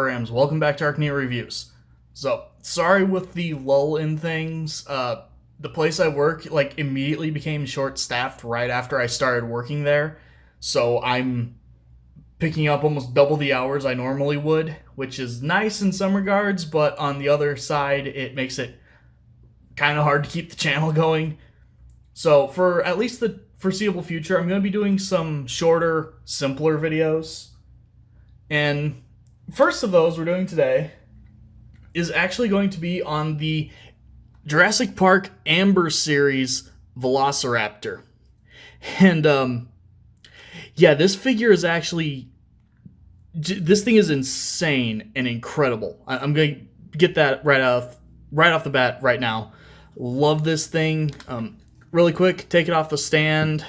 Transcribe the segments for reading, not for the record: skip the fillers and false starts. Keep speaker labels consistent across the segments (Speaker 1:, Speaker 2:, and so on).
Speaker 1: Rams? Welcome back to ArcNeo Reviews. So, sorry with the lull in things. The place I work, immediately became short-staffed right after I started working there. So, I'm picking up almost double the hours I normally would, which is nice in some regards, but on the other side, it makes it kind of hard to keep the channel going. So, for at least the foreseeable future, I'm going to be doing some shorter, simpler videos. And first of those we're doing today is actually going to be on the Jurassic Park Amber series Velociraptor. And, yeah, this figure is actually... This thing is insane and incredible. I'm going to get that right off the bat right now. Love this thing. Really quick, take it off the stand.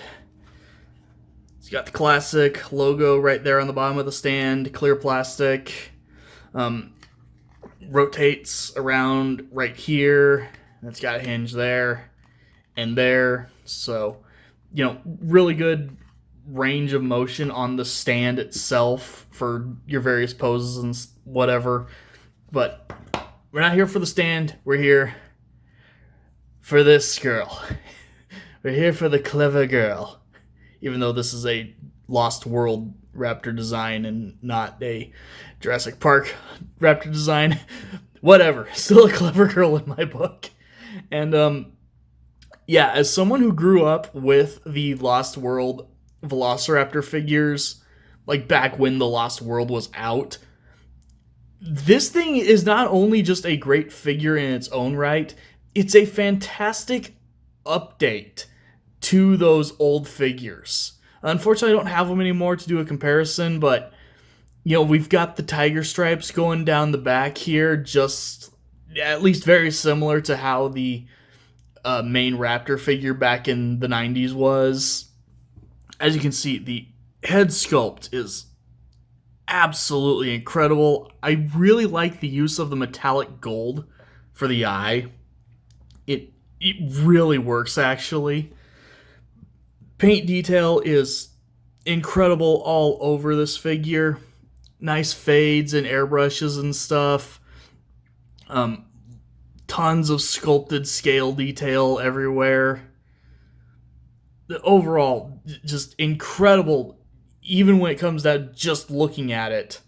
Speaker 1: It's got the classic logo right there on the bottom of the stand, clear plastic. Rotates around right here. It's got a hinge there and there. So, really good range of motion on the stand itself for your various poses and whatever. But we're not here for the stand. We're here for this girl. We're here for the clever girl. Even though this is a Lost World raptor design and not a Jurassic Park raptor design. Whatever. Still a clever girl in my book. And, yeah, as someone who grew up with the Lost World Velociraptor figures, back when the Lost World was out, this thing is not only just a great figure in its own right, it's a fantastic update to those old figures. Unfortunately, I don't have them anymore to do a comparison, but, we've got the tiger stripes going down the back here, just at least very similar to how the main Raptor figure back in the 90s was. As you can see, the head sculpt is absolutely incredible. I really like the use of the metallic gold for the eye. It really works, actually. Paint detail is incredible all over this figure. Nice fades and airbrushes and stuff. Tons of sculpted scale detail everywhere. Overall, just incredible, even when it comes down to just looking at it.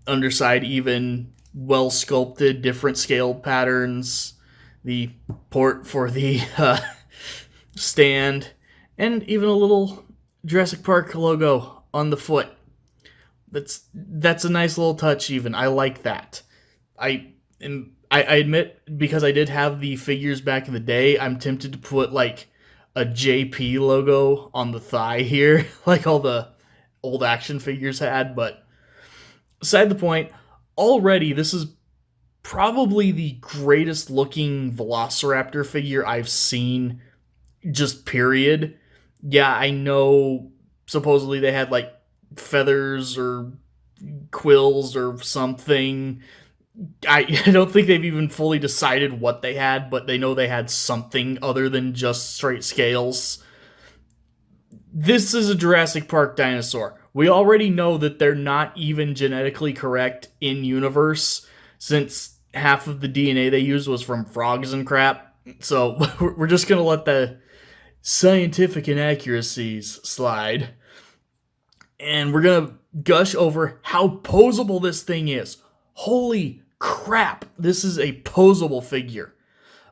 Speaker 1: Underside even well sculpted, different scale patterns. The port for the stand, and even a little Jurassic Park logo on the foot. That's a nice little touch even. I like that. I admit, because I did have the figures back in the day, I'm tempted to put a JP logo on the thigh here, like all the old action figures had, but aside the point, already this is probably the greatest looking Velociraptor figure I've seen, just period. Yeah, I know supposedly they had feathers or quills or something. I don't think they've even fully decided what they had, but they know they had something other than just straight scales. This is a Jurassic Park dinosaur. We already know that they're not even genetically correct in universe, since half of the DNA they used was from frogs and crap. So we're just going to let the scientific inaccuracies slide. And we're going to gush over how posable this thing is. Holy crap, this is a posable figure.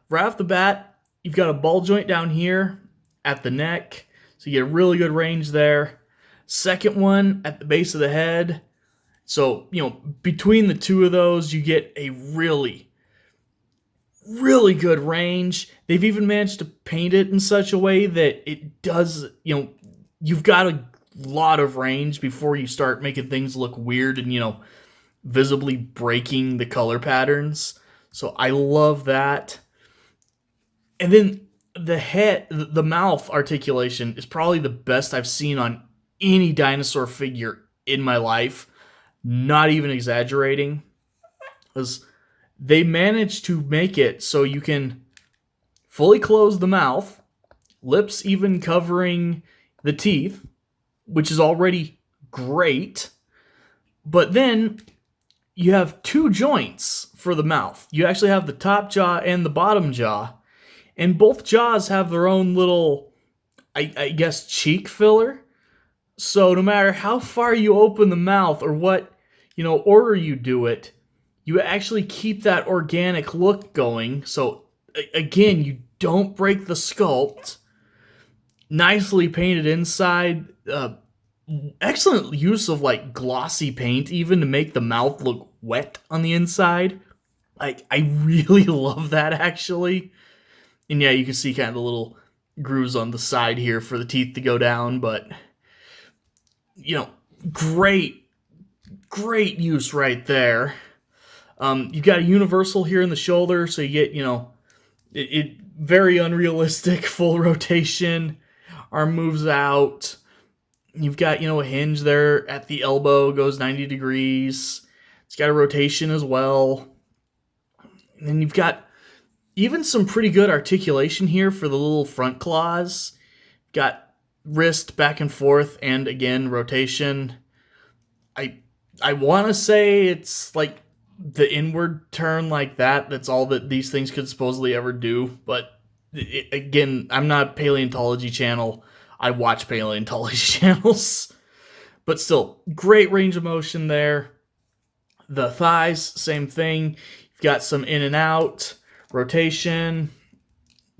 Speaker 1: Right off the bat, you've got a ball joint down here at the neck, so you get a really good range there. Second one at the base of the head. So, between the two of those, you get a really, really good range. They've even managed to paint it in such a way that it does, you've got a lot of range before you start making things look weird and, visibly breaking the color patterns. So I love that. And then the mouth articulation is probably the best I've seen on any dinosaur figure in my life. Not even exaggerating. Because they managed to make it so you can fully close the mouth, lips even covering the teeth, which is already great. But then you have two joints for the mouth. You actually have the top jaw and the bottom jaw, and both jaws have their own little, I guess, cheek filler. So no matter how far you open the mouth or what, order you do it, you actually keep that organic look going. So again, you don't break the sculpt. Nicely painted inside. Excellent use of like glossy paint even to make the mouth look wet on the inside. Like, I really love that actually. And yeah, you can see kind of the little grooves on the side here for the teeth to go down, but great use right there. You've got a universal here in the shoulder, so you get, it very unrealistic full rotation. Arm moves out. You've got, a hinge there at the elbow, goes 90 degrees. It's got a rotation as well. And then you've got even some pretty good articulation here for the little front claws. Got wrist back and forth, and again, rotation. I want to say it's like the inward turn like that. That's all that these things could supposedly ever do. But again, I'm not a paleontology channel. I watch paleontology channels. But still, great range of motion there. The thighs, same thing. You've got some in and out, rotation.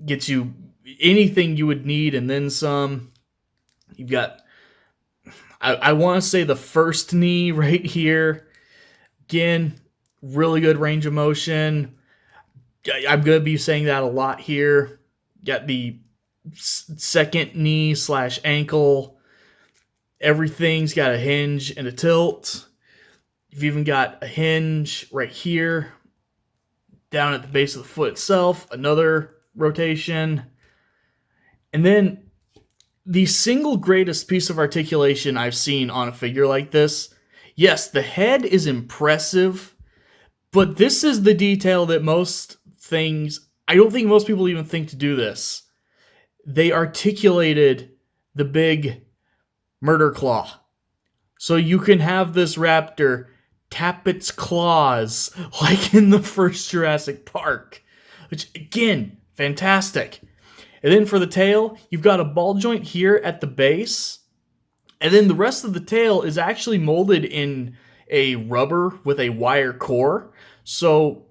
Speaker 1: Gets you anything you would need and then some. You've got, I want to say the first knee right here. Again, really good range of motion. I'm going to be saying that a lot here. Got the second knee / ankle. Everything's got a hinge and a tilt. You've even got a hinge right here. Down at the base of the foot itself, another rotation. And then the single greatest piece of articulation I've seen on a figure like this. Yes, the head is impressive, but this is the detail that I don't think most people even think to do this. They articulated the big murder claw. So you can have this raptor tap its claws like in the first Jurassic Park, which again, fantastic. And then for the tail, you've got a ball joint here at the base. And then the rest of the tail is actually molded in a rubber with a wire core. So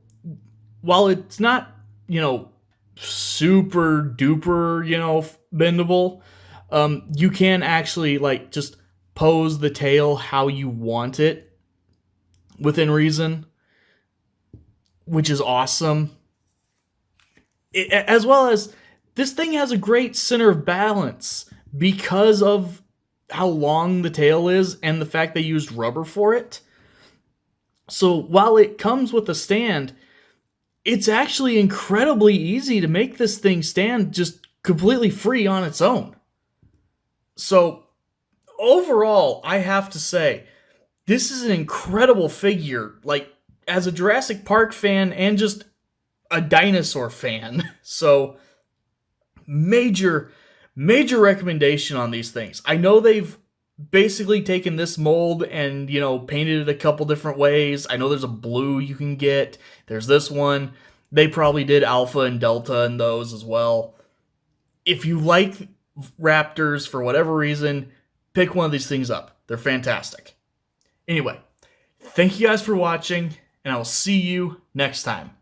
Speaker 1: while it's not, super duper, bendable, you can actually like just pose the tail how you want it within reason, which is awesome. As well as this thing has a great center of balance because of how long the tail is and the fact they used rubber for it. So while it comes with a stand, it's actually incredibly easy to make this thing stand just completely free on its own. So overall, I have to say, this is an incredible figure, like as a Jurassic Park fan and just a dinosaur fan. So major recommendation on these things. I know they've basically taken this mold and, painted it a couple different ways. I know there's a blue you can get. There's this one. They probably did alpha and delta in those as well. If you like raptors for whatever reason, pick one of these things up. They're fantastic. Anyway, thank you guys for watching, and I will see you next time.